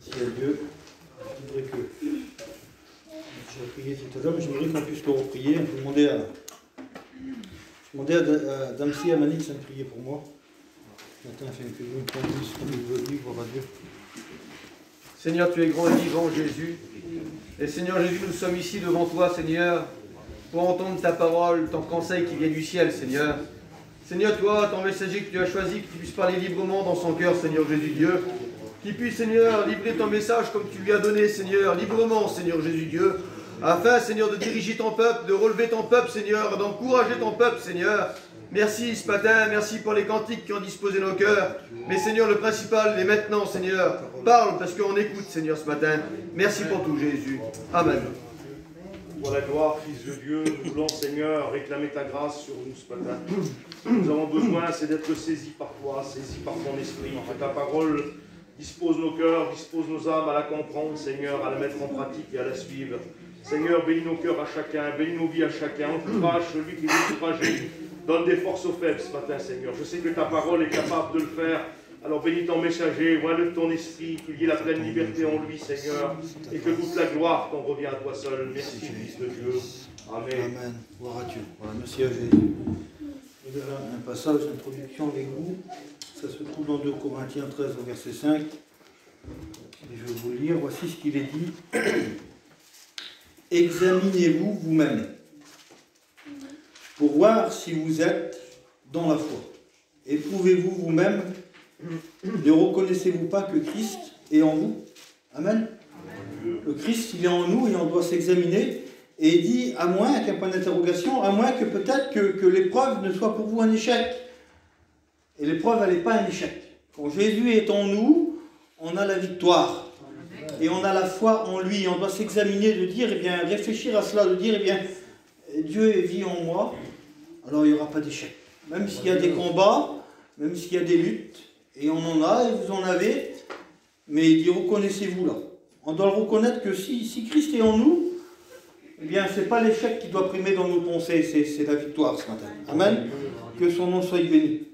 Merci à Dieu. Je voudrais que j'ai prié tout à l'heure, mais j'aimerais qu'on puisse le reprier. Je vais demander à Damsi et à Manix de prier pour moi. Ce matin, afin que nous puissions venir voir à Dieu. Seigneur, tu es grand et vivant, Jésus. Et Seigneur Jésus, nous sommes ici devant toi, Seigneur, pour entendre ta parole, ton conseil qui vient du ciel, Seigneur. Seigneur, toi, ton messager que tu as choisi, que tu puisses parler librement dans son cœur, Seigneur Jésus Dieu. Qui puisse, Seigneur, livrer ton message comme tu lui as donné, Seigneur, librement, Seigneur Jésus Dieu. Afin, Seigneur, de diriger ton peuple, de relever ton peuple, Seigneur, d'encourager ton peuple, Seigneur. Merci ce matin, merci pour les cantiques qui ont disposé nos cœurs. Mais Seigneur, le principal est maintenant, Seigneur. Parle parce qu'on écoute, Seigneur, ce matin. Merci pour tout, Jésus. Amen. Pour la gloire, Fils de Dieu, nous voulons, Seigneur, réclamer ta grâce sur nous ce matin. Nous avons besoin, c'est d'être saisis par toi, saisis par ton esprit, que ta parole dispose nos cœurs, dispose nos âmes à la comprendre, Seigneur, à la mettre en pratique et à la suivre. Seigneur, bénis nos cœurs à chacun, bénis nos vies à chacun, encourage celui qui est découragé, donne des forces aux faibles ce matin, Seigneur. Je sais que ta parole est capable de le faire. Alors bénis ton messager, oins de ton esprit, qu'il y ait la pleine liberté en lui, Seigneur, et que toute la gloire t'en revient à toi seul. Merci, Fils de Dieu. Amen. Amen. Gloire à Dieu. Voilà, merci à Jésus. Je vais faire un passage d'introduction avec vous. Ça se trouve dans 2 Corinthiens 13 au verset 5. Et je vais vous le lire. Voici ce qu'il est dit. Examinez-vous vous-même pour voir si vous êtes dans la foi. Éprouvez-vous vous-même. Ne reconnaissez-vous pas que Christ est en vous? Amen. Le Christ, il est en nous et on doit s'examiner. Et il dit, à moins qu'un point d'interrogation, à moins que peut-être que l'épreuve ne soit pour vous un échec. Et l'épreuve, elle n'est pas un échec. Quand Jésus est en nous, on a la victoire. Et on a la foi en lui. On doit s'examiner, de dire, eh bien, réfléchir à cela, de dire, eh bien, Dieu vit en moi, alors il n'y aura pas d'échec. Même s'il y a des combats, même s'il y a des luttes, et on en a, et vous en avez, mais il dit, reconnaissez-vous là. On doit le reconnaître que si Christ est en nous, eh bien, ce n'est pas l'échec qui doit primer dans nos pensées, c'est la victoire ce matin. Amen. Que son nom soit béni.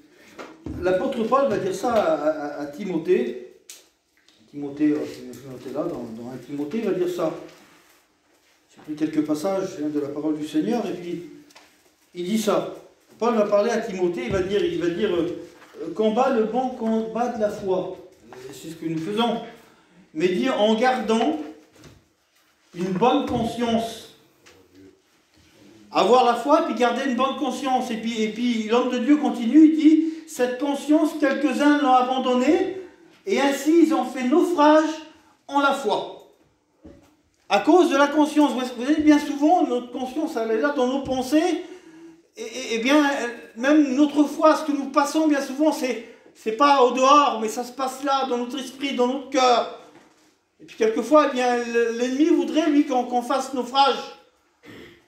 L'apôtre Paul va dire ça à Timothée. Timothée, là, dans 1 Timothée, il va dire ça. J'ai pris quelques passages de la parole du Seigneur, et puis il dit ça. Paul va parler à Timothée, il va dire combat le bon combat de la foi. C'est ce que nous faisons. Mais dire en gardant une bonne conscience. Avoir la foi, puis garder une bonne conscience. Et puis l'homme de Dieu continue, il dit, cette conscience, quelques-uns l'ont abandonnée, et ainsi ils ont fait naufrage en la foi. À cause de la conscience. Vous savez, bien souvent, notre conscience, elle est là dans nos pensées, et bien, même notre foi, ce que nous passons bien souvent, c'est pas au dehors, mais ça se passe là, dans notre esprit, dans notre cœur. Et puis quelquefois, eh bien, l'ennemi voudrait, lui, qu'on fasse naufrage.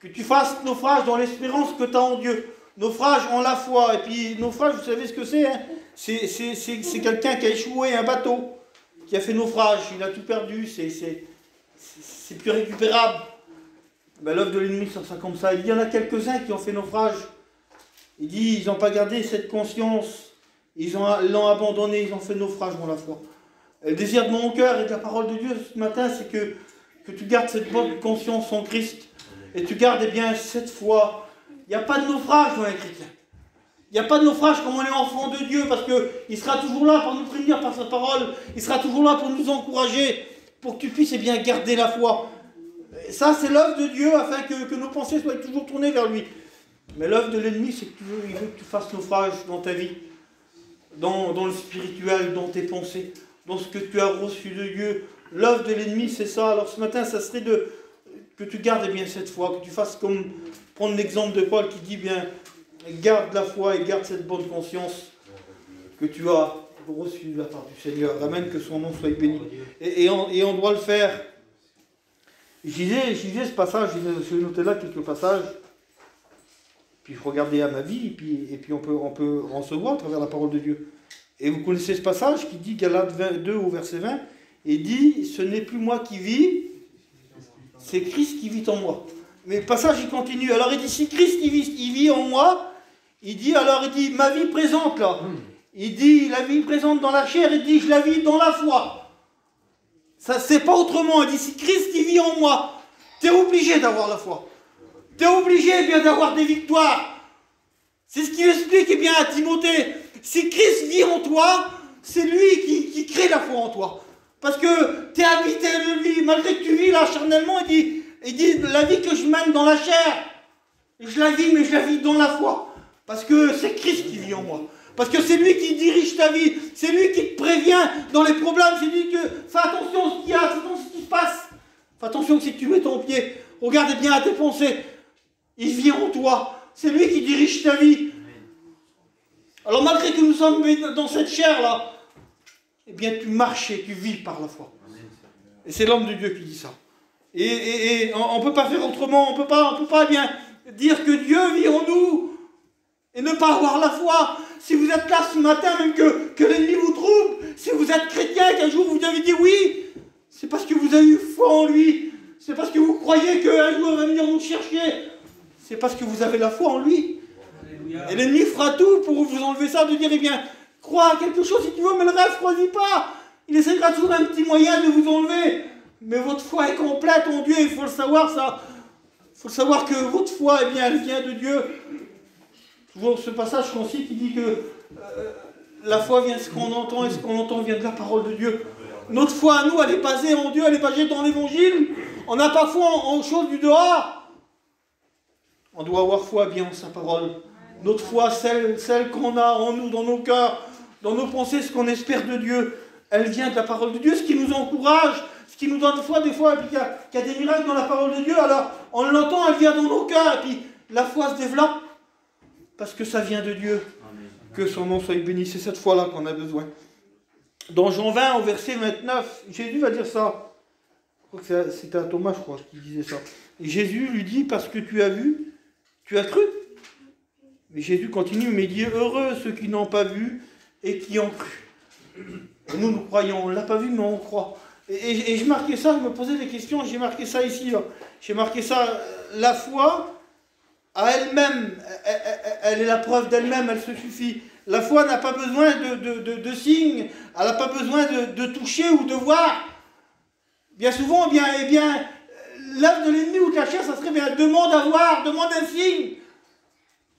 Que tu fasses naufrage dans l'espérance que tu as en Dieu. Naufrage en la foi. Et puis, naufrage, vous savez ce que c'est, hein? C'est quelqu'un qui a échoué un bateau, qui a fait naufrage, il a tout perdu, c'est plus récupérable. Ben, l'œuvre de l'ennemi, ça comme ça. Il y en a quelques-uns qui ont fait naufrage. Il dit, ils n'ont pas gardé cette conscience. Ils l'ont abandonné, ils ont fait naufrage dans la foi. Le désir de mon cœur et de la parole de Dieu ce matin, c'est que tu gardes cette bonne conscience en Christ. Et tu gardes eh bien cette foi. Il n'y a pas de naufrage dans les chrétiens. Il n'y a pas de naufrage comme on est enfant de Dieu, parce qu'il sera toujours là pour nous prévenir par sa parole. Il sera toujours là pour nous encourager, pour que tu puisses eh bien, garder la foi. Et ça, c'est l'œuvre de Dieu, afin que nos pensées soient toujours tournées vers lui. Mais l'œuvre de l'ennemi, c'est qu'il veut que tu fasses naufrage dans ta vie, dans le spirituel, dans tes pensées, dans ce que tu as reçu de Dieu. L'œuvre de l'ennemi, c'est ça. Alors ce matin, ça serait que tu gardes eh bien cette foi, que tu fasses comme, prendre l'exemple de Paul qui dit bien, garde la foi et garde cette bonne conscience que tu as reçue de la part du Seigneur. Amen, que son nom soit béni. Et on doit le faire. Je disais ce passage, je vais noter là quelques passages, puis je regardais à ma vie, et puis on peut recevoir à travers la parole de Dieu. Et vous connaissez ce passage qui dit, Galates 2 au verset 20, et dit, ce n'est plus moi qui vis, c'est Christ qui vit en moi. Mais le passage, il continue. Alors il dit, si Christ il vit en moi, il dit, ma vie présente là. Il dit, la vie présente dans la chair, il dit, je la vis dans la foi. Ça, c'est pas autrement. Il dit, si Christ qui vit en moi, tu es obligé d'avoir la foi. Tu es obligé eh bien d'avoir des victoires. C'est ce qu'il explique eh bien, à Timothée. Si Christ vit en toi, c'est lui qui crée la foi en toi. Parce que tu es habité de lui, malgré que tu vis là charnellement, il dit la vie que je mène dans la chair, je la vis, mais je la vis dans la foi. Parce que c'est Christ qui vit en moi. Parce que c'est lui qui dirige ta vie. C'est lui qui te prévient dans les problèmes. C'est lui que fais attention à ce qu'il y a, fais attention à ce qui se passe. Fais attention que si tu mets ton pied, regarde bien à tes pensées. Il vit en toi. C'est lui qui dirige ta vie. Alors malgré que nous sommes dans cette chair-là, eh bien tu marches et tu vis par la foi. Et c'est l'homme de Dieu qui dit ça. Et on ne peut pas faire autrement. On peut pas bien dire que Dieu vit en nous et ne pas avoir la foi. Si vous êtes là ce matin, même que l'ennemi vous trouble, si vous êtes chrétien, qu'un jour vous avez dit oui, c'est parce que vous avez eu foi en lui. C'est parce que vous croyez qu'un jour il va venir nous chercher. C'est parce que vous avez la foi en lui. Alléluia. Et l'ennemi fera tout pour vous enlever ça, de dire, eh bien, crois à quelque chose si tu veux, mais le reste, crois-y pas. Il essaiera toujours un petit moyen de vous enlever. Mais votre foi est complète en Dieu, il faut le savoir ça. Il faut savoir que votre foi, eh bien, elle vient de Dieu. Toujours ce passage qu'on cite, il dit que la foi vient de ce qu'on entend, et ce qu'on entend vient de la parole de Dieu. Notre foi à nous, elle est basée en Dieu, elle est basée dans l'évangile. On n'a pas foi en choses du dehors. On doit avoir foi bien en sa parole. Notre foi, celle qu'on a en nous, dans nos cœurs, dans nos pensées, ce qu'on espère de Dieu, elle vient de la parole de Dieu, ce qui nous encourage, ce qui nous donne foi des fois, et puis qu'il y a des miracles dans la parole de Dieu, alors on l'entend, elle vient dans nos cœurs, et puis la foi se développe, parce que ça vient de Dieu. Amen. Que son nom soit béni, c'est cette foi-là qu'on a besoin. Dans Jean 20, au verset 29, Jésus va dire ça. Je crois que c'était à Thomas, je crois, qui disait ça. Et Jésus lui dit, parce que tu as vu, tu as cru. Mais Jésus continue, mais il dit, heureux ceux qui n'ont pas vu et qui ont cru. Et nous croyons, on ne l'a pas vu, mais on croit. Et je marquais ça, je me posais des questions, j'ai marqué ça ici. Là. J'ai marqué ça, la foi, à elle-même, elle est la preuve d'elle-même, elle se suffit. La foi n'a pas besoin de signes, elle n'a pas besoin de toucher ou de voir. Bien souvent, l'œuvre de l'ennemi ou de la chair, ça serait bien, demande à voir, demande un signe.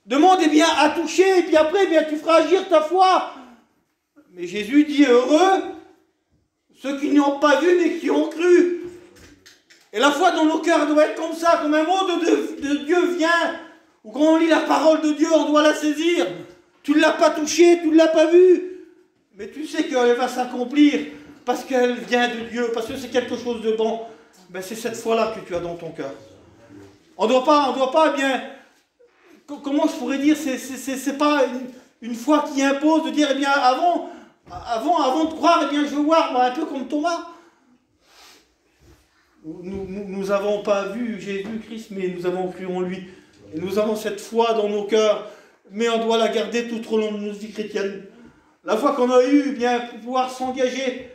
Demande à toucher, et puis après, tu feras agir ta foi. Mais Jésus dit, heureux ceux qui n'ont pas vu, mais qui ont cru. Et la foi dans nos cœurs doit être comme ça, comme un mot de Dieu vient, ou quand on lit la parole de Dieu, on doit la saisir. Tu ne l'as pas touchée, tu ne l'as pas vue, mais tu sais qu'elle va s'accomplir, parce qu'elle vient de Dieu, parce que c'est quelque chose de bon. Ben, c'est cette foi-là que tu as dans ton cœur. On ne doit pas bien... Comment je pourrais dire, c'est pas une foi qui impose de dire, eh bien, avant de croire, eh bien, je veux voir, un peu comme Thomas. Nous n'avons pas vu Jésus-Christ, mais nous avons cru en lui. Et nous avons cette foi dans nos cœurs, mais on doit la garder tout au long de notre vie chrétienne. La foi qu'on a eue, eh bien, pour pouvoir s'engager,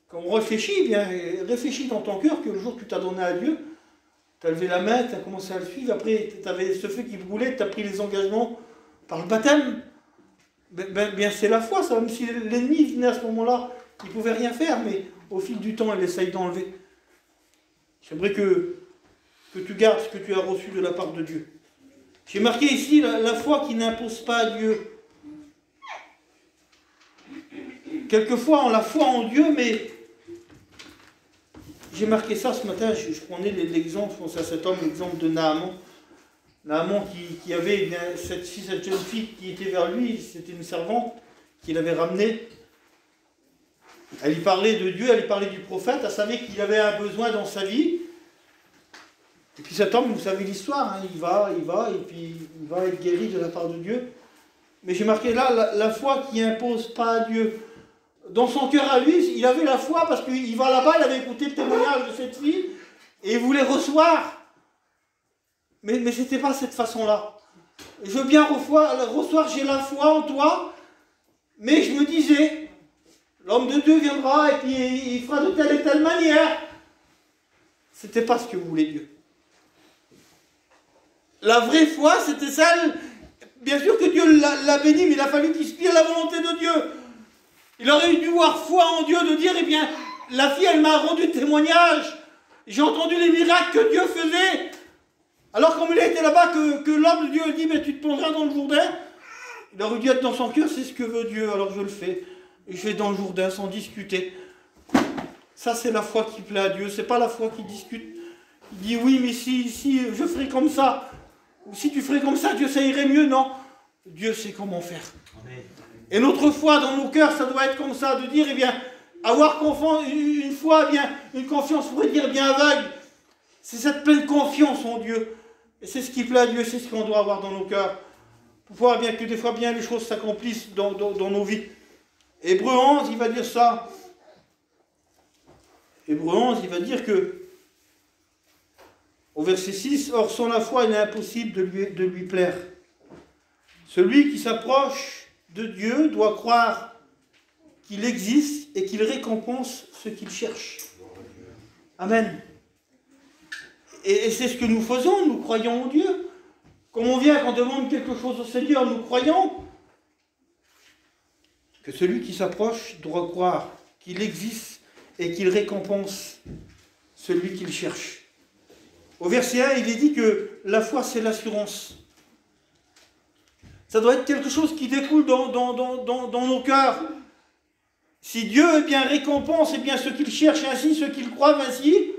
quand on réfléchit, eh bien, réfléchis dans ton cœur que le jour que tu t'as donné à Dieu, tu as levé la main, tu as commencé à le suivre, après tu avais ce feu qui brûlait, tu as pris les engagements par le baptême. Bien c'est la foi, ça, même si l'ennemi venait à ce moment-là, il ne pouvait rien faire, mais au fil du temps, il essaye d'enlever. J'aimerais que tu gardes ce que tu as reçu de la part de Dieu. J'ai marqué ici la foi qui n'impose pas à Dieu. Quelquefois, on a la foi en Dieu, mais... J'ai marqué ça ce matin, je prenais l'exemple, je pense à cet homme, l'exemple de Naaman. Naaman qui avait cette jeune fille qui était vers lui, c'était une servante qu'il avait ramenée. Elle y parlait de Dieu, elle y parlait du prophète, elle savait qu'il avait un besoin dans sa vie. Et puis cet homme, vous savez l'histoire, hein, il va, et puis il va être guéri de la part de Dieu. Mais j'ai marqué là, la foi qui n'impose pas à Dieu. Dans son cœur à lui, il avait la foi parce qu'il va là-bas, il avait écouté le témoignage de cette fille et il voulait recevoir. Mais ce n'était pas cette façon-là. Je veux bien recevoir, j'ai la foi en toi, mais je me disais, l'homme de Dieu viendra et puis il fera de telle et telle manière. Ce n'était pas ce que voulait Dieu. La vraie foi, c'était celle, bien sûr que Dieu l'a béni, mais il a fallu qu'il spire la volonté de Dieu. Il aurait dû avoir foi en Dieu de dire, eh bien, la fille, elle m'a rendu témoignage. J'ai entendu les miracles que Dieu faisait. Alors comme il a été là-bas, que l'homme de Dieu dit, mais tu te plongeras dans le Jourdain. Il aurait dû être dans son cœur, c'est ce que veut Dieu, alors je le fais. Et je vais dans le Jourdain sans discuter. Ça, c'est la foi qui plaît à Dieu. C'est pas la foi qui discute. Il dit, oui, mais si je ferais comme ça, ou si tu ferais comme ça, Dieu, ça irait mieux. Non, Dieu sait comment faire. Amen. Et notre foi dans nos cœurs, ça doit être comme ça, de dire, eh bien, avoir une foi, eh bien, une confiance, on pourrait dire, bien aveugle. C'est cette pleine confiance en Dieu. Et c'est ce qui plaît à Dieu, c'est ce qu'on doit avoir dans nos cœurs. Pour voir bien que des fois, bien les choses s'accomplissent dans nos vies. Hébreu 11, il va dire ça. Hébreu 11, il va dire que, au verset 6, « Or, sans la foi, il est impossible de lui plaire. Celui qui s'approche de Dieu doit croire qu'il existe et qu'il récompense ce qu'il cherche. » Amen. Et c'est ce que nous faisons, nous croyons en Dieu. Comme on vient, qu'on demande quelque chose au Seigneur, nous croyons que celui qui s'approche doit croire qu'il existe et qu'il récompense celui qu'il cherche. Au verset 1, il est dit que la foi, c'est l'assurance. Ça doit être quelque chose qui découle dans nos cœurs. Si Dieu eh bien, récompense eh bien, ceux qu'il cherche ainsi, ceux qu'il croient ainsi,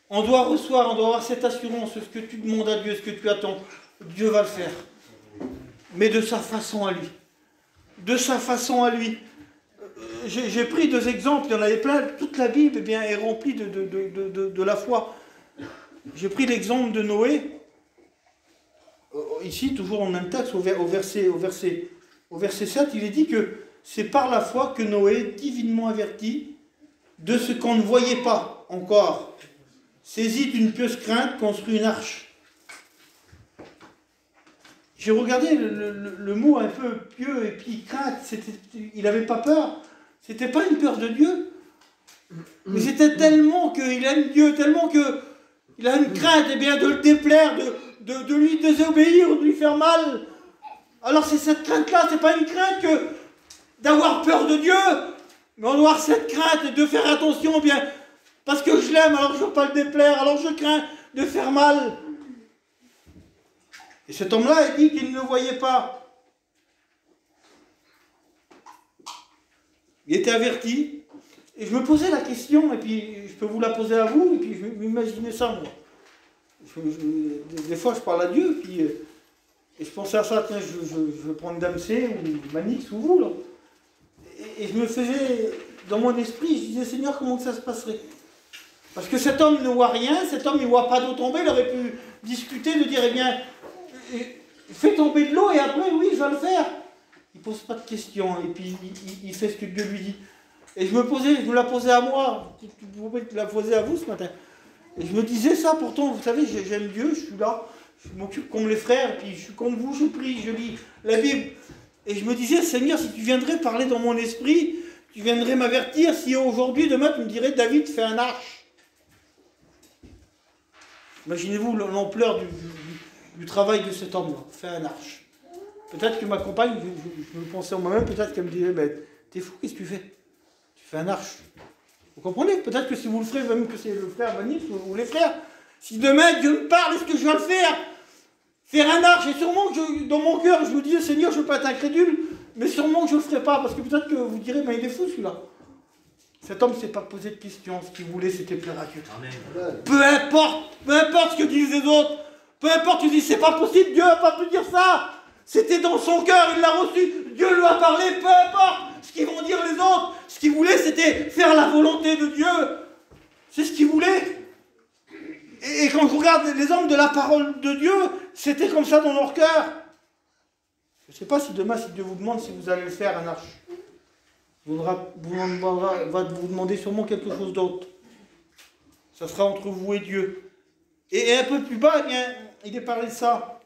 on doit avoir cette assurance, ce que tu demandes à Dieu, ce que tu attends, Dieu va le faire. Mais de sa façon à lui. De sa façon à lui. J'ai pris 2 exemples, il y en avait plein, toute la Bible eh bien, est remplie de la foi. J'ai pris l'exemple de Noé, ici toujours en même texte, au verset 7, il est dit que c'est par la foi que Noé, divinement averti de ce qu'on ne voyait pas encore, saisi d'une pieuse crainte, construit une arche. J'ai regardé le mot un peu pieux et puis crainte, il n'avait pas peur. C'était pas une peur de Dieu, mais c'était tellement qu'il aime Dieu, tellement qu'il a une crainte eh bien, de le déplaire, de lui désobéir ou de lui faire mal. Alors c'est cette crainte-là, c'est pas une crainte que d'avoir peur de Dieu, mais on doit avoir cette crainte de faire attention, eh bien, parce que je l'aime, alors je ne veux pas le déplaire, alors je crains de faire mal. Et cet homme-là, il dit qu'il ne voyait pas. Il était averti, et je me posais la question, et puis je peux vous la poser à vous, et puis je m'imaginais ça, moi. Des fois, je parle à Dieu, puis, et je pensais à ça, tiens, je vais prendre Damsé, ou Manix, ou vous, là. Et je me faisais, dans mon esprit, je disais, Seigneur, comment ça se passerait? Parce que cet homme ne voit rien, cet homme, il ne voit pas d'eau tomber, il aurait pu discuter, de dire, eh bien, fais tomber de l'eau, et après, oui, je vais le faire. Il ne pose pas de questions, et puis il fait ce que Dieu lui dit. Et je me la posais à moi, vous pouvez la poser à vous ce matin. Et je me disais ça, pourtant, vous savez, j'aime Dieu, je suis là, je m'occupe comme les frères, puis je suis comme vous, je prie, je lis la Bible. Et je me disais, Seigneur, si tu viendrais parler dans mon esprit, tu viendrais m'avertir, si aujourd'hui, demain, tu me dirais, David, fais un arche. Imaginez-vous l'ampleur du travail de cet homme-là, fais un arche. Peut-être que ma compagne, je me pensais en moi-même, peut-être qu'elle me dirait, ben, t'es fou, qu'est-ce que tu fais? Tu fais un arche. Vous comprenez? Peut-être que si vous le ferez, même que c'est le frère Vanif ou les frères, si demain Dieu me parle, est-ce que je vais le faire? Faire un arche, et sûrement que dans mon cœur, je me disais, Seigneur, je ne veux pas être incrédule, mais sûrement que je ne le ferai pas, parce que peut-être que vous direz, ben, il est fou celui-là. Cet homme ne s'est pas posé de questions, ce qu'il voulait, c'était plaire à Dieu. Amen. Peu importe ce que disent les autres, peu importe, tu dis, c'est pas possible, Dieu n'a pas pu dire ça. C'était dans son cœur, il l'a reçu, Dieu lui a parlé, peu importe ce qu'ils vont dire les autres. Ce qu'il voulait, c'était faire la volonté de Dieu. C'est ce qu'il voulait. Et quand je regarde les hommes de la parole de Dieu, c'était comme ça dans leur cœur. Je ne sais pas si demain, si Dieu vous demande si vous allez le faire, un arche. Vous va vous demander sûrement quelque chose d'autre. Ça sera entre vous et Dieu. Et un peu plus bas, eh bien, il est parlé de ça.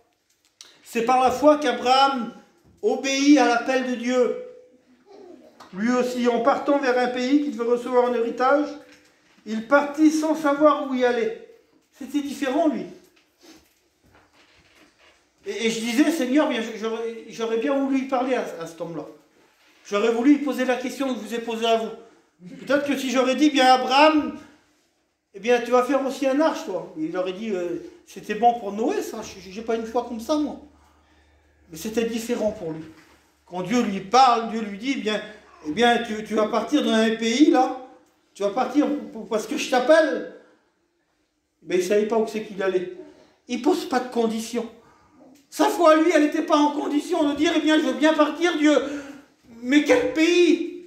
C'est par la foi qu'Abraham obéit à l'appel de Dieu. Lui aussi, en partant vers un pays qu'il devait recevoir en héritage, il partit sans savoir où y aller. C'était différent, lui. Et je disais, Seigneur, bien, j'aurais bien voulu lui parler à cet homme-là. J'aurais voulu lui poser la question que je vous ai posée à vous. Peut-être que si j'aurais dit, bien Abraham, eh bien tu vas faire aussi un arche, toi. Il aurait dit, c'était bon pour Noé, ça. J'ai pas une foi comme ça, moi. Mais c'était différent pour lui. Quand Dieu lui parle, Dieu lui dit, eh bien tu vas partir dans un pays, là. Tu vas partir parce que je t'appelle. Mais il ne savait pas où c'est qu'il allait. Il ne pose pas de conditions. Sa foi, lui, elle n'était pas en condition de dire, eh bien, je veux bien partir, Dieu. Mais quel pays?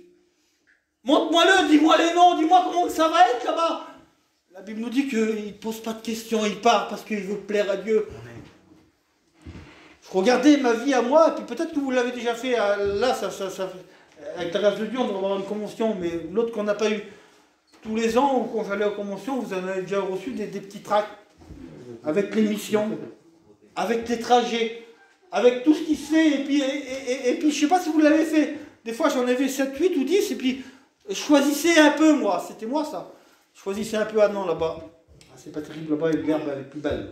Montre-moi-le, dis-moi les noms, dis-moi comment ça va être là-bas. La Bible nous dit qu'il ne pose pas de questions, il part parce qu'il veut plaire à Dieu. Je regardais ma vie à moi, et puis peut-être que vous l'avez déjà fait, là, avec la grâce de Dieu, on va avoir une convention, mais l'autre qu'on n'a pas eu. Tous les ans, quand j'allais aux conventions, vous en avez déjà reçu des petits tracts avec les missions, avec les trajets, avec tout ce qui se fait. Et puis je ne sais pas si vous l'avez fait. Des fois, j'en avais 7, 8 ou 10, et puis je choisissais un peu, moi. C'était moi, ça. Je choisissais un peu, ah non, là-bas. Ah, c'est pas terrible, là-bas, l'herbe, elle est plus belle.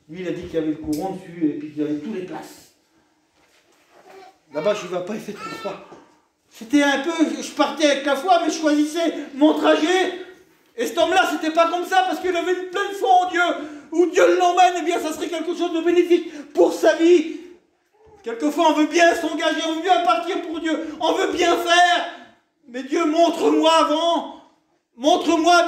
Lui, il a dit qu'il y avait le courant dessus, et puis qu'il y avait toutes les places. Là-bas, je ne vais pas, il fait trop froid. C'était un peu, je partais avec la foi, mais je choisissais mon trajet. Et cet homme-là, c'était pas comme ça, parce qu'il avait une pleine foi en Dieu. Où Dieu l'emmène, eh bien, ça serait quelque chose de bénéfique pour sa vie. Quelquefois, on veut bien s'engager, on veut bien partir pour Dieu, on veut bien faire. Mais Dieu, montre-moi avant. Montre-moi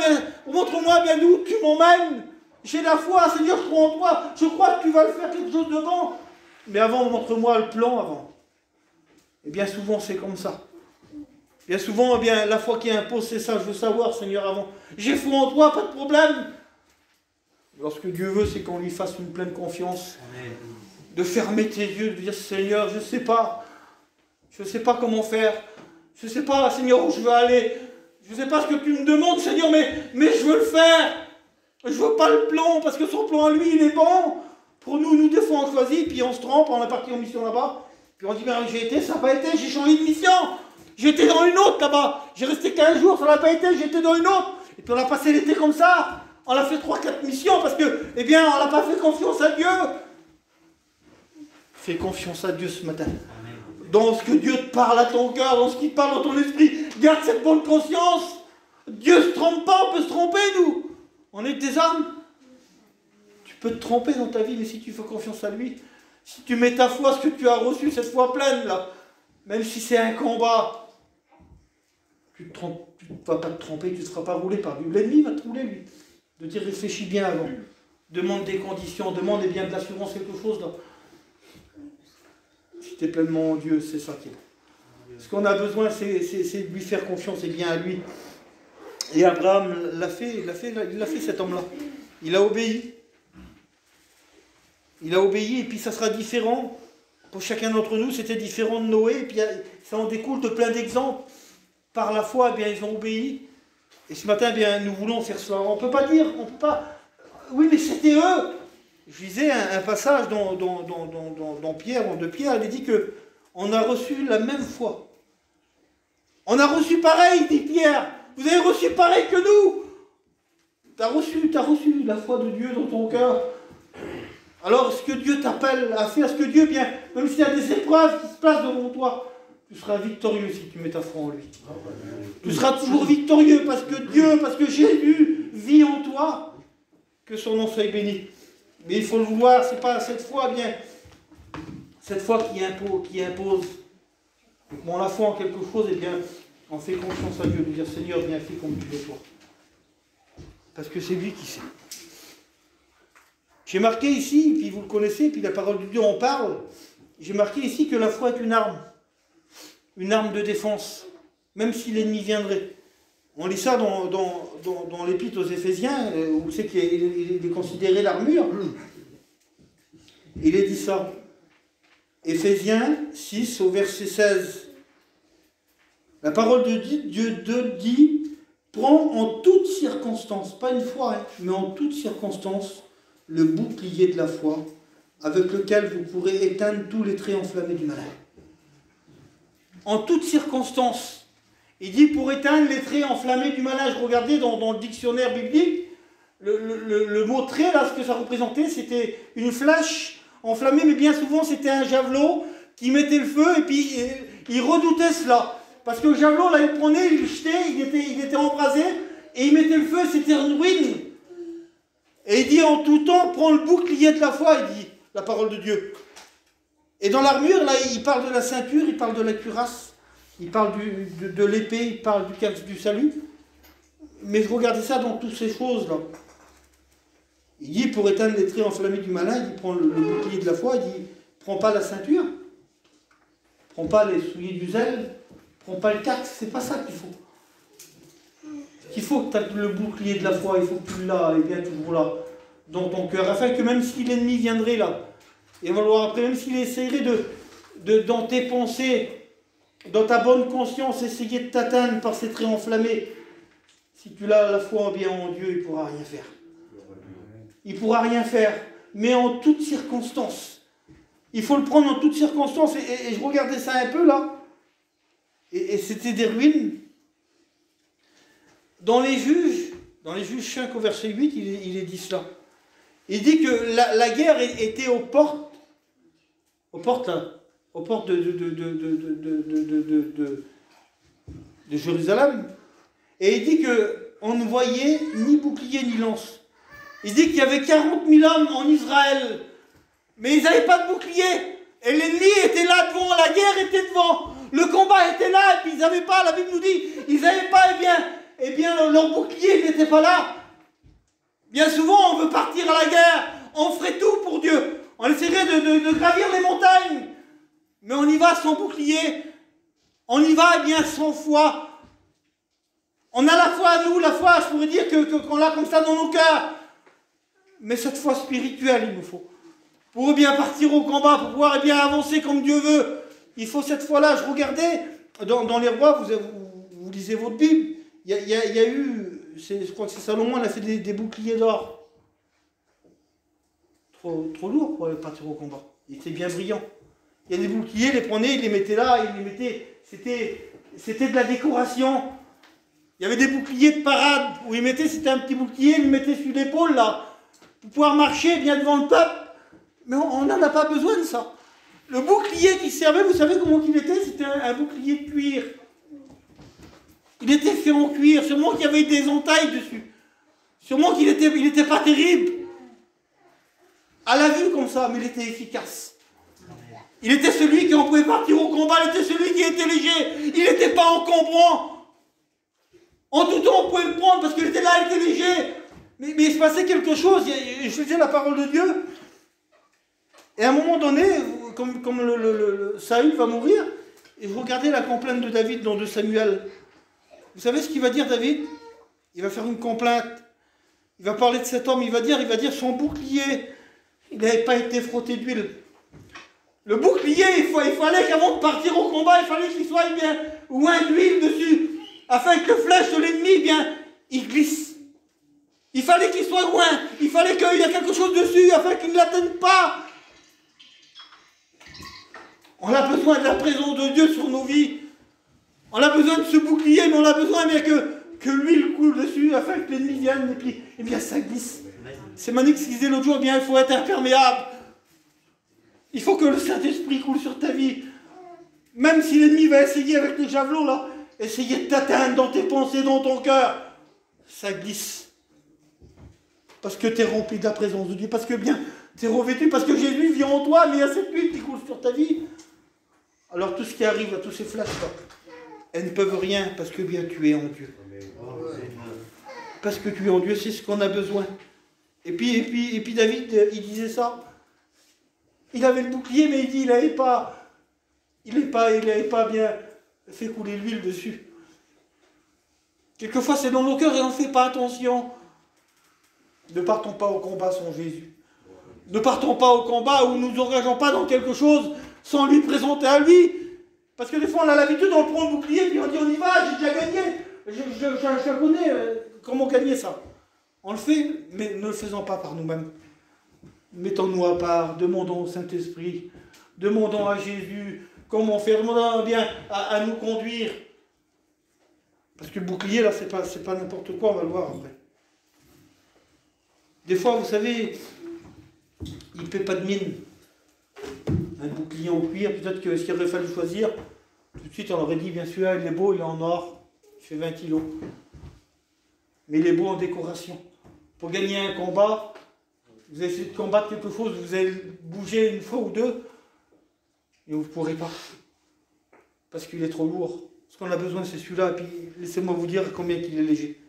bien d'où tu m'emmènes. J'ai la foi, Seigneur, je crois en toi. Je crois que tu vas le faire quelque chose de bon. Mais avant, montre-moi le plan avant. Et bien souvent, c'est comme ça. Bien souvent, eh bien, la foi qui impose, c'est ça. Je veux savoir, Seigneur, avant. J'ai foi en toi, pas de problème. Lorsque Dieu veut, c'est qu'on lui fasse une pleine confiance. Amen. De fermer tes yeux, de dire, Seigneur, je ne sais pas. Je ne sais pas comment faire. Je ne sais pas, Seigneur, où je veux aller. Je ne sais pas ce que tu me demandes, Seigneur, mais je veux le faire. Je ne veux pas le plan, parce que son plan à lui, il est bon. Pour nous, des fois, on choisit, puis on se trompe, on est parti en mission là-bas. Puis on dit, ben, j'ai été, ça n'a pas été, j'ai changé de mission. J'étais dans une autre là-bas. J'ai resté 15 jours, ça n'a pas été, j'étais dans une autre. Et puis on a passé l'été comme ça. On a fait 3-4 missions parce que, eh bien, on n'a pas fait confiance à Dieu. Fais confiance à Dieu ce matin. Dans ce que Dieu te parle à ton cœur, dans ce qu'il parle dans ton esprit. Garde cette bonne conscience. Dieu ne se trompe pas, on peut se tromper, nous. On est des âmes. Tu peux te tromper dans ta vie, mais si tu fais confiance à lui, si tu mets ta foi, ce que tu as reçu, cette foi pleine, là, même si c'est un combat, tu ne vas pas te tromper, tu ne te feras pas rouler par lui. L'ennemi va te rouler, lui. De dire, réfléchis bien avant. Demande des conditions, demande eh bien de l'assurance, quelque chose. Là. Si tu es pleinement en Dieu, c'est ça qui est bon. Ce qu'on a besoin, c'est de lui faire confiance et bien à lui. Et Abraham l'a fait, cet homme-là. Il a obéi. Il a obéi, et puis ça sera différent. Pour chacun d'entre nous, c'était différent de Noé, et puis ça en découle de plein d'exemples. Par la foi, eh bien, ils ont obéi. Et ce matin, eh bien, nous voulons faire cela. On ne peut pas dire, on ne peut pas... Oui, mais c'était eux. Je lisais un passage dans Pierre, de Pierre, il dit qu'on a reçu la même foi. On a reçu pareil, dit Pierre. Vous avez reçu pareil que nous. Tu as reçu la foi de Dieu dans ton cœur. Alors, ce que Dieu t'appelle à faire, ce que Dieu, bien, même s'il y a des épreuves qui se placent devant toi, tu seras victorieux si tu mets ta foi en lui. Tu seras toujours victorieux parce que Jésus vit en toi. Que son nom soit béni. Mais il faut le vouloir, c'est pas cette foi, bien, cette foi qui impose. Donc, on la foi en quelque chose, et bien, on fait confiance à Dieu, de dire Seigneur, viens, fais comme tu veux toi. Parce que c'est lui qui sait. J'ai marqué ici, puis vous le connaissez, puis la parole de Dieu en parle, j'ai marqué ici que la foi est une arme de défense, même si l'ennemi viendrait. On lit ça dans l'épître aux Éphésiens, où c'est qu'il est considéré l'armure. Il est dit ça. Éphésiens 6 au verset 16. La parole de Dieu dit, prends en toutes circonstances, pas une fois, hein, mais en toutes circonstances, le bouclier de la foi, avec lequel vous pourrez éteindre tous les traits enflammés du malin. En toutes circonstances. Il dit pour éteindre les traits enflammés du malin. Je regardais dans le dictionnaire biblique, le mot trait, là, ce que ça représentait, c'était une flèche enflammée, mais bien souvent c'était un javelot qui mettait le feu, et puis il redoutait cela. Parce que le javelot, là, il le prenait, il le jetait, il était embrasé, et il mettait le feu, c'était une ruine. Et il dit, en tout temps, prends le bouclier de la foi, il dit, la parole de Dieu. Et dans l'armure, là, il parle de la ceinture, il parle de la cuirasse, il parle de l'épée, il parle du casque du salut. Mais regardez ça dans toutes ces choses-là. Il dit, pour éteindre les traits enflammés du malin, il prend le bouclier de la foi, il dit, prends pas la ceinture, prends pas les souliers du zèle, prends pas le casque, c'est pas ça qu'il faut. Il faut que tu aies le bouclier de la foi, il faut que tu l'as, et bien toujours là, dans ton cœur, afin que même si l'ennemi viendrait là, et on va le voir après, même s'il essayerait dans tes pensées, dans ta bonne conscience, essayer de t'atteindre par ces traits enflammés, si tu l'as la foi bien en Dieu, il ne pourra rien faire. Il ne pourra rien faire, mais en toutes circonstances. Il faut le prendre en toutes circonstances. Et je regardais ça un peu là, et c'était des ruines. Dans les juges 5 au verset 8, il est dit cela. Il dit que la guerre était aux portes de Jérusalem. Et il dit qu'on ne voyait ni bouclier ni lance. Il dit qu'il y avait 40 000 hommes en Israël, mais ils n'avaient pas de bouclier. Et l'ennemi était là devant, la guerre était devant, le combat était là, et puis ils n'avaient pas, la Bible nous dit, ils n'avaient pas, eh bien leur bouclier n'était pas là. Bien souvent, on veut partir à la guerre, on ferait tout pour Dieu, on essaierait de gravir les montagnes, mais on y va sans bouclier, on y va, eh bien, sans foi. On a la foi à nous, la foi, je pourrais dire qu'on l'a comme ça dans nos cœurs. Mais cette foi spirituelle, il nous faut. Pour bien partir au combat, pour pouvoir bien avancer comme Dieu veut, il faut cette foi-là. Je regardais, dans les rois, vous lisez votre Bible, il y a eu, je crois que c'est Salomon, il a fait des boucliers d'or. Trop lourd pour partir au combat. Il était bien brillant. Il y a des boucliers, il les prenait, il les mettait là, il les mettait, c'était de la décoration. Il y avait des boucliers de parade, où il mettait, c'était un petit bouclier, il le mettait sur l'épaule là, pour pouvoir marcher bien devant le peuple. Mais on n'en a pas besoin de ça. Le bouclier qui servait, vous savez comment il était? C'était un bouclier de cuir. Il était fait en cuir, sûrement qu'il y avait des entailles dessus. Sûrement qu'il n'était pas terrible. À la vue comme ça, mais il était efficace. Il était celui qui en pouvait partir au combat, il était celui qui était léger. Il n'était pas encombrant. En tout temps, on pouvait le prendre parce qu'il était là, il était léger. Mais il se passait quelque chose, je faisais la parole de Dieu. Et à un moment donné, comme Saül va mourir, et je regardais la complainte de David dans 2 Samuel. Vous savez ce qu'il va dire, David? Il va faire une complainte. Il va parler de cet homme, il va dire son bouclier, il n'avait pas été frotté d'huile. Le bouclier, il fallait qu'avant de partir au combat, il fallait qu'il soit bien oint d'huile dessus, afin que le flèche de l'ennemi, bien, il glisse. Il fallait qu'il soit loin, il fallait qu'il y ait quelque chose dessus, afin qu'il ne l'atteigne pas. On a besoin de la présence de Dieu sur nos vies. On a besoin de ce bouclier, mais on a besoin bien que l'huile coule dessus, afin que l'ennemi vienne, et puis, eh bien, ça glisse. C'est Manix qui disait l'autre jour, eh bien, il faut être imperméable. Il faut que le Saint-Esprit coule sur ta vie. Même si l'ennemi va essayer avec les javelots, là, essayer de t'atteindre dans tes pensées, dans ton cœur, ça glisse. Parce que tu es rempli de la présence de Dieu, parce que bien, tu es revêtu, parce que Jésus vit en toi, mais il y a cette huile qui coule sur ta vie. Alors tout ce qui arrive, à tous ces flashs-là, elles ne peuvent rien, parce que bien tu es en Dieu. Parce que tu es en Dieu, c'est ce qu'on a besoin. Et puis David, il disait ça. Il avait le bouclier, mais il dit, il n'avait pas bien fait couler l'huile dessus. Quelquefois, c'est dans nos cœurs et on ne fait pas attention. Ne partons pas au combat sans Jésus. Ne partons pas au combat ou ne nous engageons pas dans quelque chose sans lui présenter à lui. Parce que des fois, on a l'habitude, on prend le bouclier, puis on dit, on y va, j'ai déjà gagné. Je connais comment gagner ça. On le fait, mais ne le faisons pas par nous-mêmes. Mettons-nous à part, demandons au Saint-Esprit, demandons à Jésus comment faire, demandons bien à nous conduire. Parce que le bouclier, là, c'est pas n'importe quoi, on va le voir après. Des fois, vous savez, il ne paie pas de mine. Un bouclier en cuir, peut-être que s'il aurait fallu choisir, tout de de suite on aurait dit, bien sûr, il est beau, il est en or, il fait 20 kilos. Mais il est beau en décoration. Pour gagner un combat, vous allez essayer de combattre quelque chose, vous allez bouger une fois ou deux, et vous ne pourrez pas. Parce qu'il est trop lourd. Ce qu'on a besoin, c'est celui-là, et puis laissez-moi vous dire combien il est léger.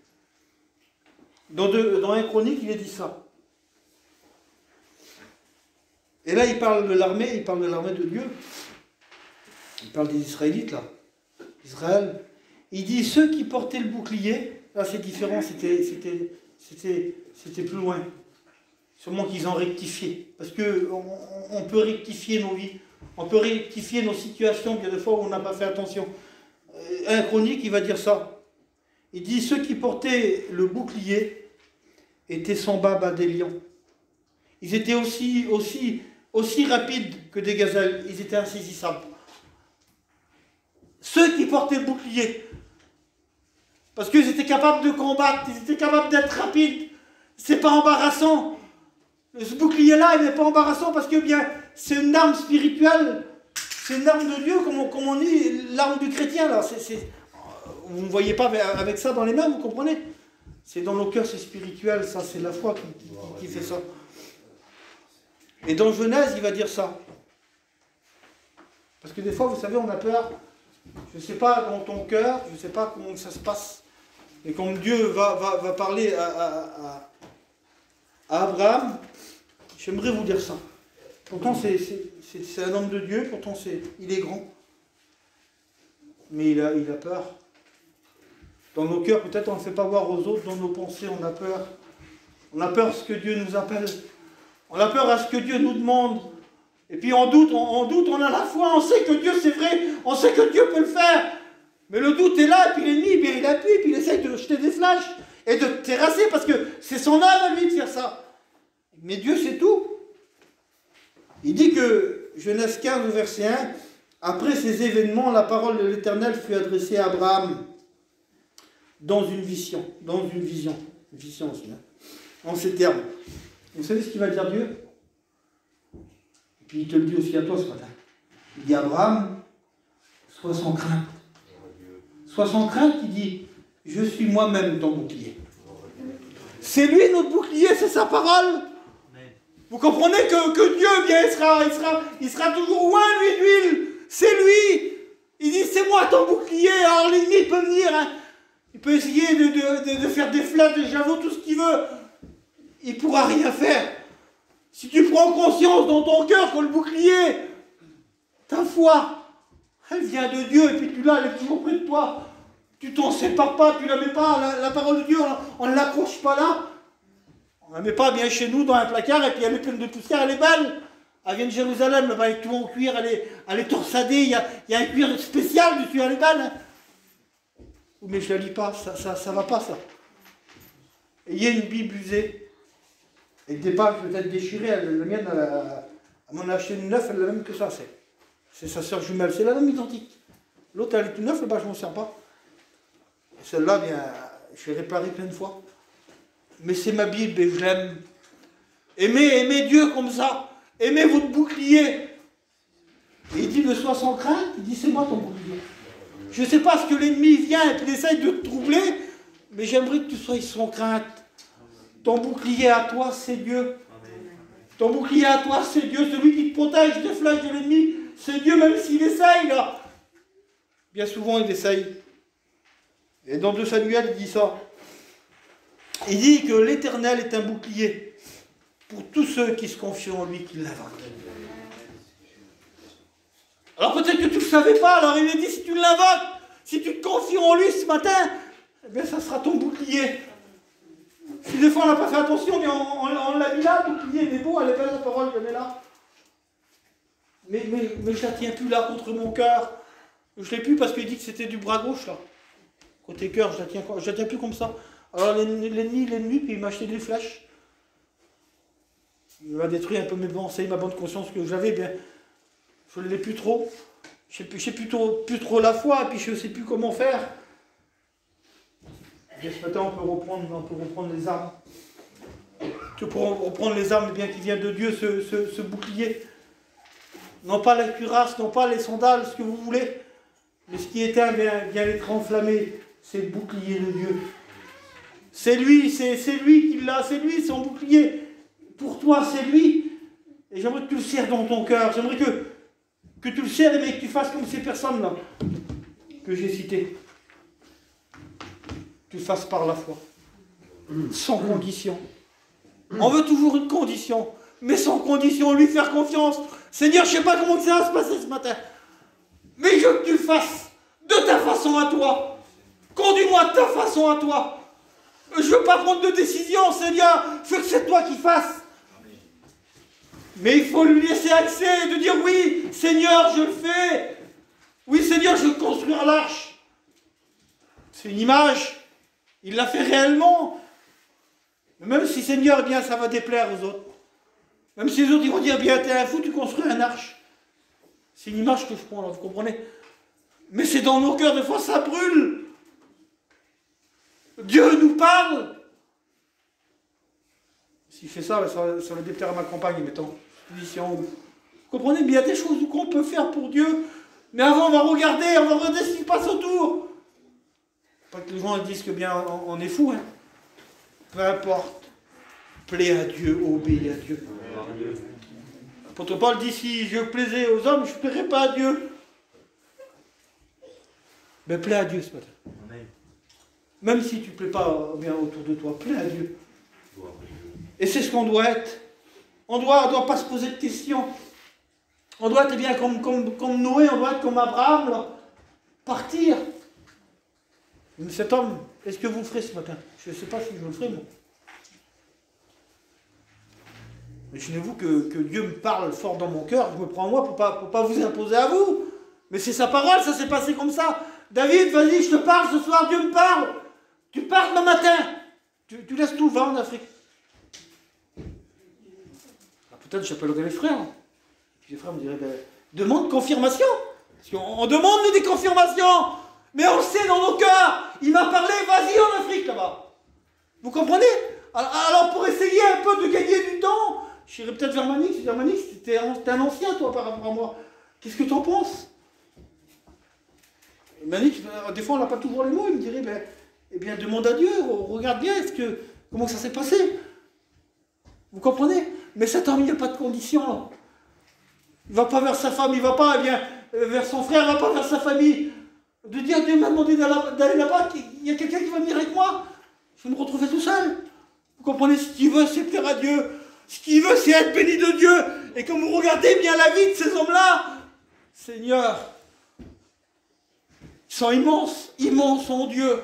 Dans 1 Chronique, il est dit ça. Et là, il parle de l'armée de Dieu. Il parle des Israélites, là. Israël. Il dit, ceux qui portaient le bouclier, là c'est différent, c'était plus loin. Sûrement qu'ils ont rectifié. Parce qu'on peut rectifier nos vies. On peut rectifier nos situations, bien des fois où on n'a pas fait attention. 1 Chronique, il va dire ça. Il dit, ceux qui portaient le bouclier étaient semblables à des lions. Ils étaient aussi rapides que des gazelles. Ils étaient insaisissables. Ceux qui portaient le bouclier. Parce qu'ils étaient capables de combattre, ils étaient capables d'être rapides. C'est pas embarrassant. Ce bouclier-là, il n'est pas embarrassant parce que bien, c'est une arme spirituelle. C'est une arme de Dieu, comme on dit, l'arme du chrétien. Là. Vous ne voyez pas avec ça dans les mains, vous comprenez? C'est dans nos cœurs, c'est spirituel, ça, c'est la foi qui fait ça. Et dans Genèse, il va dire ça. Parce que des fois, vous savez, on a peur. Je ne sais pas dans ton cœur, je ne sais pas comment ça se passe. Et quand Dieu va parler à Abraham, j'aimerais vous dire ça. Pourtant, c'est un homme de Dieu, pourtant il est grand. Mais il a peur. Dans nos cœurs, peut-être on ne fait pas voir aux autres, dans nos pensées, on a peur. On a peur à ce que Dieu nous appelle. On a peur à ce que Dieu nous demande. Et puis on doute, on a la foi, on sait que Dieu c'est vrai, on sait que Dieu peut le faire. Mais le doute est là, et puis l'ennemi, bien, il appuie, puis il essaye de jeter des flashs et de te terrasser, parce que c'est son âme à lui de faire ça. Mais Dieu c'est tout. Il dit que, Genèse 15, verset 1, après ces événements, la parole de l'Éternel fut adressée à Abraham dans une vision, une vision aussi, hein, en ces termes. Vous savez ce qu'il va dire Dieu? Et puis il te le dit aussi à toi ce matin. Il dit Abraham, sois sans crainte. Sois sans crainte, il dit, je suis moi-même ton bouclier. C'est lui notre bouclier, c'est sa parole. Vous comprenez que Dieu, bien, il sera toujours loin, lui, d'huile. C'est lui. Il dit, c'est moi ton bouclier. Alors l'ennemi peut venir, hein. Il peut essayer de faire des flèches, des javelots, tout ce qu'il veut. Il ne pourra rien faire. Si tu prends conscience dans ton cœur que le bouclier, ta foi, elle vient de Dieu, et puis tu l'as, elle est toujours près de toi. Tu t'en sépares pas, tu ne la mets pas, la parole de Dieu, on ne l'accroche pas là. On ne la met pas bien chez nous dans un placard, et puis elle est pleine de poussière, elle est belle. Elle vient de Jérusalem, là-bas, avec tout en cuir, elle est torsadée, il y a un cuir spécial dessus, elle est belle. Hein. Mais je ne la lis pas, ça ne va pas ça. Ayez une Bible usée, avec des pages peut-être déchirées, la mienne, elle m'en a acheté une neuve, elle est la même que ça, c'est sa sœur jumelle, c'est la même identique. L'autre, elle est toute neuve, je ne m'en sers pas. Celle-là, bien, je l'ai réparée plein de fois. Mais c'est ma Bible et je l'aime. Aimez Dieu comme ça. Aimez votre bouclier. Et il dit, ne sois sans crainte. Il dit, c'est moi ton bouclier. Je ne sais pas ce que l'ennemi vient et puis il essaye de te troubler, mais j'aimerais que tu sois sans crainte. Ton bouclier à toi, c'est Dieu. Ton bouclier à toi, c'est Dieu. Celui qui te protège des flèches de l'ennemi, c'est Dieu, même s'il essaye, là. Bien souvent, il essaye. Et dans 2 Samuel, il dit ça. Il dit que l'Éternel est un bouclier pour tous ceux qui se confient en lui, qui l'invoquent. Alors peut-être que tu ne le savais pas, alors il est dit, si tu l'invoques, si tu te confies en lui ce matin, eh bien ça sera ton bouclier. Si des fois on n'a pas fait attention, mais on l'a mis là, le bouclier, il est beau, elle est belle la parole, je la mets là. Mais je ne la tiens plus là contre mon cœur. Je ne l'ai plus parce qu'il dit que c'était du bras gauche là. Côté cœur, je la tiens plus comme ça. Alors l'ennemi, puis il m'a acheté des flèches. Il m'a détruit un peu mes pensées, ma bonne conscience que j'avais, bien. Je ne l'ai plus trop. Je ne sais plus trop la foi, et puis je ne sais plus comment faire. Et ce matin, on peut reprendre les armes. Tu peux reprendre les armes bien qui viennent de Dieu, ce bouclier. Non pas la cuirasse, non pas les sandales, ce que vous voulez. Mais ce qui éteint vient être enflammé, c'est le bouclier de Dieu. C'est lui qui l'a, c'est lui son bouclier. Pour toi, c'est lui. Et j'aimerais que tu le serres dans ton cœur. J'aimerais que tu le serres, mais que tu fasses comme ces personnes-là que j'ai citées. Tu le fasses par la foi. Sans condition. On veut toujours une condition, mais sans condition, lui faire confiance. Seigneur, je ne sais pas comment ça va se passer ce matin, mais je veux que tu le fasses de ta façon à toi. Conduis-moi de ta façon à toi. Je ne veux pas prendre de décision, Seigneur. Je veux que c'est toi qui fasses. Mais il faut lui laisser accès, de dire oui, Seigneur, je le fais. Oui, Seigneur, je veux construire l'arche. C'est une image. Il l'a fait réellement. Mais même si, Seigneur, eh bien, ça va déplaire aux autres. Même si les autres ils vont dire, bien, t'es un fou, tu construis un arche. C'est une image que je prends là, vous comprenez? Mais c'est dans nos cœurs, des fois ça brûle. Dieu nous parle. S'il fait ça va déplaire à ma compagne, mettons. Vous comprenez? Mais il y a des choses qu'on peut faire pour Dieu. Mais avant, on va regarder ce qui passe autour. Pas que les gens disent que bien on est fou, hein. Peu importe. Plaît à Dieu, obéis à Dieu. L'apôtre Paul dit, si je plaisais aux hommes, je ne plairais pas à Dieu. Mais plaît à Dieu ce matin. Même si tu ne plais pas bien autour de toi, plaît à Dieu. Et c'est ce qu'on doit être. On ne doit pas se poser de questions. On doit être bien comme Noé, on doit être comme Abraham, là. Partir. Mais cet homme, est-ce que vous le ferez ce matin? Je ne sais pas si je le ferai, moi. Imaginez-vous que Dieu me parle fort dans mon cœur, je me prends moi pour pas vous imposer à vous. Mais c'est sa parole, ça s'est passé comme ça. David, vas-y, je te parle ce soir, Dieu me parle. Tu pars demain matin. Tu laisses tout, va en Afrique. Peut-être j'appellerai les frères. Puis les frères me diraient, demande confirmation. Parce qu'on demande des confirmations. Mais on le sait dans nos cœurs. Il m'a parlé, vas-y en Afrique là-bas. Vous comprenez? Alors pour essayer un peu de gagner du temps, j'irai peut-être vers Manix. Je vais dire, Manix, t'es un ancien toi par rapport à moi. Qu'est-ce que tu en penses? Manix, des fois on n'a pas toujours les mots. Il me dirait, eh bien demande à Dieu, regarde bien, comment ça s'est passé? Vous comprenez? Mais cet homme, il n'y a pas de condition. Là. Il ne va pas vers sa femme, il ne va pas vers son frère, il ne va pas vers sa famille. De dire, Dieu m'a demandé d'aller là-bas, il y a quelqu'un qui va venir avec moi. Je vais me retrouver tout seul. Vous comprenez? Ce qu'il veut, c'est plaire à Dieu. Ce qu'il veut, c'est être béni de Dieu. Et quand vous regardez bien la vie de ces hommes-là, Seigneur, ils sont immenses en Dieu.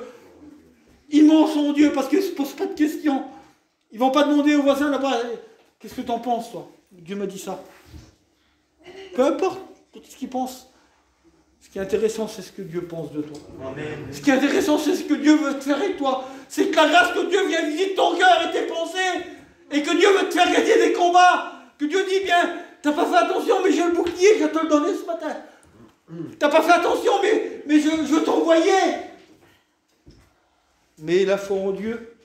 Immenses en Dieu, parce qu'ils ne se posent pas de questions. Ils ne vont pas demander au voisin là-bas, qu'est-ce que tu en penses, toi? Dieu m'a dit ça. Peu importe ce qu'il pense. Ce qui est intéressant, c'est ce que Dieu pense de toi. Amen. Ce qui est intéressant, c'est ce que Dieu veut te faire avec toi. C'est que la grâce que Dieu vient visiter ton cœur et tes pensées. Et que Dieu veut te faire gagner des combats. Que Dieu dit, bien, t'as pas fait attention, mais j'ai le bouclier, je vais te le donner ce matin. T'as pas fait attention, mais je t'envoyais. Mais la foi en Dieu.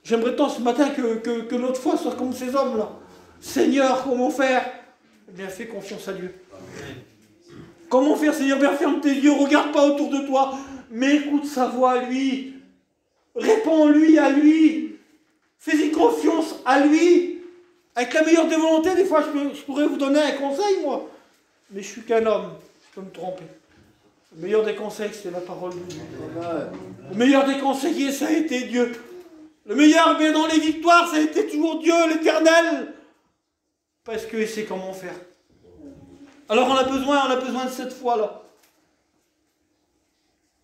J'aimerais tant ce matin que notre foi soit comme ces hommes-là. Seigneur, comment faire? Eh bien, fais confiance à Dieu. Amen. Comment faire, Seigneur? Bien, ferme tes yeux, regarde pas autour de toi, mais écoute sa voix à lui. Réponds-lui à lui. Fais-y confiance à lui. Avec la meilleure des volontés, des fois, je pourrais vous donner un conseil, moi. Mais je suis qu'un homme, je peux me tromper. Le meilleur des conseils, c'est la parole de Dieu. Le meilleur des conseillers, ça a été Dieu. Le meilleur, bien dans les victoires, ça a été toujours Dieu, l'Éternel. Parce qu'il sait comment faire. Alors on a besoin de cette foi-là.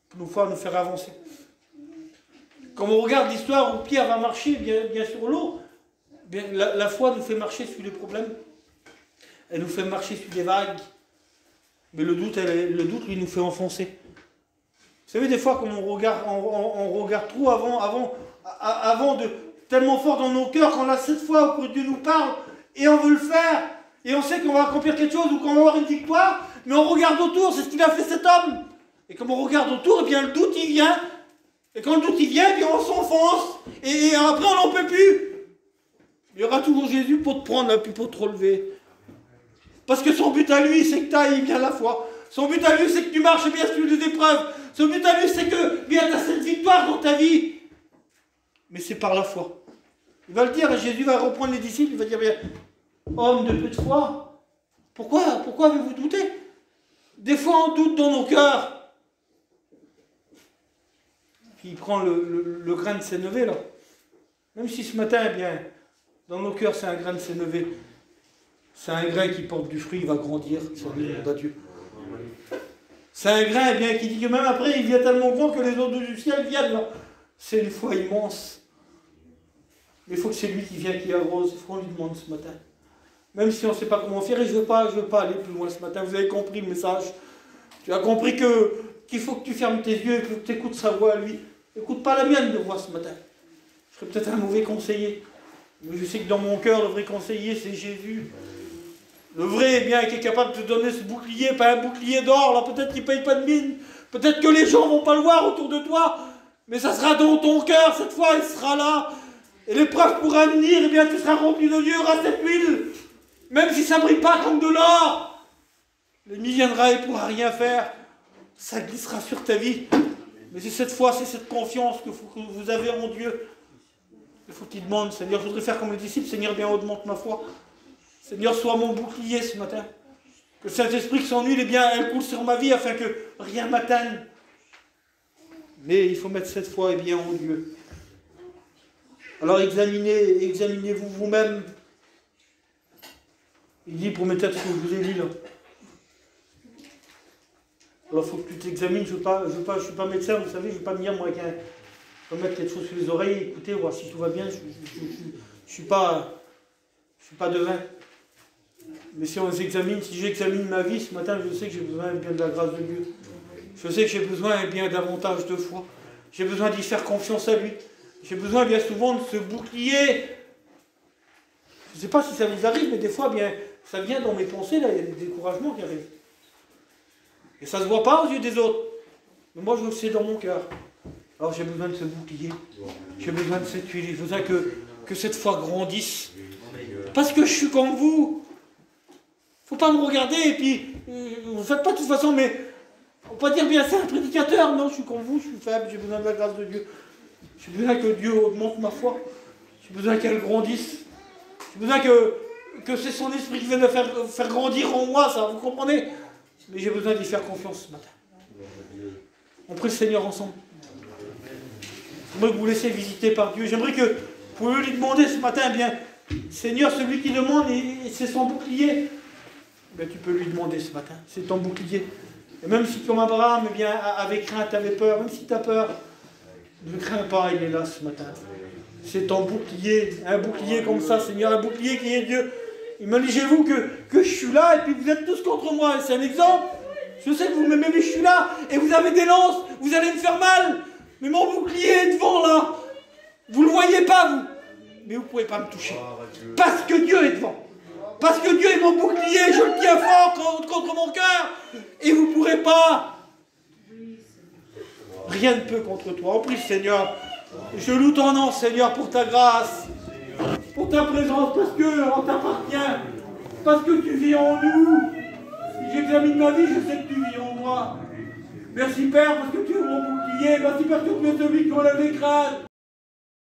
Pour nous faire avancer. Quand on regarde l'histoire où Pierre va marcher bien sur l'eau, la foi nous fait marcher sur les problèmes. Elle nous fait marcher sur des vagues. Mais le doute, lui, nous fait enfoncer. Vous savez, des fois, quand on regarde trop avant de tellement fort dans nos cœurs, qu'on a cette foi où Dieu nous parle, et on veut le faire, et on sait qu'on va accomplir quelque chose ou qu'on va avoir une victoire, mais on regarde autour, c'est ce qu'il a fait cet homme. Et comme on regarde autour, eh bien le doute il vient. Et quand le doute il vient, eh bien on s'enfonce. Et après on n'en peut plus. Il y aura toujours Jésus pour te prendre, là, puis pour te relever. Parce que son but à lui, c'est que tu ailles bien la foi. Son but à lui, c'est que tu marches bien sur les épreuves. Son but à lui, c'est que bien tu as cette victoire dans ta vie. Mais c'est par la foi. Il va le dire, et Jésus va reprendre les disciples, il va dire, bien, homme de peu de foi, pourquoi avez-vous douté? Des fois on doute dans nos cœurs. Puis il prend le grain de sénévé là. Même si ce matin, eh bien, dans nos cœurs c'est un grain de sénévé. C'est un grain qui porte du fruit, il va grandir, c'est le nom de Dieu. C'est un grain eh bien, qui dit que même après il devient tellement grand que les eaux du ciel viennent là. C'est une foi immense. Mais il faut que c'est lui qui vient, qui arrose. Il faut qu'on lui demande ce matin. Même si on ne sait pas comment faire, et je ne veux pas aller plus loin ce matin. Vous avez compris le message. Tu as compris qu'il faut que tu fermes tes yeux et que tu écoutes sa voix à lui. Écoute pas la mienne de voix ce matin. Je serais peut-être un mauvais conseiller. Mais je sais que dans mon cœur, le vrai conseiller, c'est Jésus. Le vrai, eh bien, qui est capable de te donner ce bouclier, pas un bouclier d'or, là, peut-être qu'il ne paye pas de mine. Peut-être que les gens ne vont pas le voir autour de toi. Mais ça sera dans ton cœur, cette fois, il sera là. Et l'épreuve pourra venir, eh bien, tu seras rempli de Dieu, il y aura cette huile. Même si ça ne brille pas comme de l'or. L'ennemi viendra et ne pourra rien faire. Ça glissera sur ta vie. Mais c'est cette foi, c'est cette confiance que vous avez en Dieu. Il faut qu'il demande, Seigneur, je voudrais faire comme les disciples, Seigneur, bien augmente ma foi. Seigneur, sois mon bouclier ce matin. Que le Saint-Esprit, que son huile, eh bien, elle coule sur ma vie afin que rien ne m'atteigne. Mais il faut mettre cette foi eh bien, en Dieu. Alors examinez-vous vous-même. Il dit pour mes textes que je vous ai dit là. Alors il faut que tu t'examines, je ne suis pas médecin, vous savez, je ne vais pas venir moi mettre quelque chose sur les oreilles, écouter, voir si tout va bien, je ne suis pas devin. Mais si on s'examine, si j'examine ma vie ce matin, je sais que j'ai besoin bien de la grâce de Dieu. Je sais que j'ai besoin bien davantage de foi. J'ai besoin d'y faire confiance à lui. J'ai besoin bien souvent de ce bouclier. Je ne sais pas si ça vous arrive, mais des fois, bien, ça vient dans mes pensées, là, il y a des découragements qui arrivent. Et ça ne se voit pas aux yeux des autres. Mais moi, je le sais dans mon cœur. Alors j'ai besoin de ce bouclier. J'ai besoin de cette huile. J'ai besoin que cette foi grandisse. Parce que je suis comme vous. Il ne faut pas me regarder et puis, vous ne faites pas de toute façon, mais on ne peut pas dire bien c'est un prédicateur. Non, je suis comme vous, je suis faible, j'ai besoin de la grâce de Dieu. J'ai besoin que Dieu augmente ma foi. J'ai besoin qu'elle grandisse. J'ai besoin que c'est son esprit qui vienne de faire grandir en moi, ça, vous comprenez? Mais j'ai besoin d'y faire confiance ce matin. On prie le Seigneur ensemble. J'aimerais que vous laissiez visiter par Dieu. J'aimerais que vous pouvez lui demander ce matin, eh bien, Seigneur, celui qui demande, et c'est son bouclier. Ben, tu peux lui demander ce matin, c'est ton bouclier. Et même si comme Abraham, eh bien, avec crainte, tu avais peur, même si tu as peur, ne crains pas, il est là ce matin. C'est ton bouclier, un bouclier comme ça, Seigneur, un bouclier qui est Dieu. Imaginez-vous que je suis là et puis vous êtes tous contre moi. C'est un exemple. Je sais que vous m'aimez, mais je suis là et vous avez des lances, vous allez me faire mal. Mais mon bouclier est devant là. Vous ne le voyez pas, vous. Mais vous ne pouvez pas me toucher. Parce que Dieu est devant. Parce que Dieu est mon bouclier, je le tiens fort contre mon cœur. Et vous ne pourrez pas. Rien ne peut contre toi. On prie, Seigneur. Je loue ton nom, Seigneur, pour ta grâce, pour ta présence, parce qu'on t'appartient, parce que tu vis en nous. Si j'examine ma vie, je sais que tu vis en moi. Merci, Père, parce que tu es mon bouclier. Merci, parce que tu es celui qui enlève les crânes.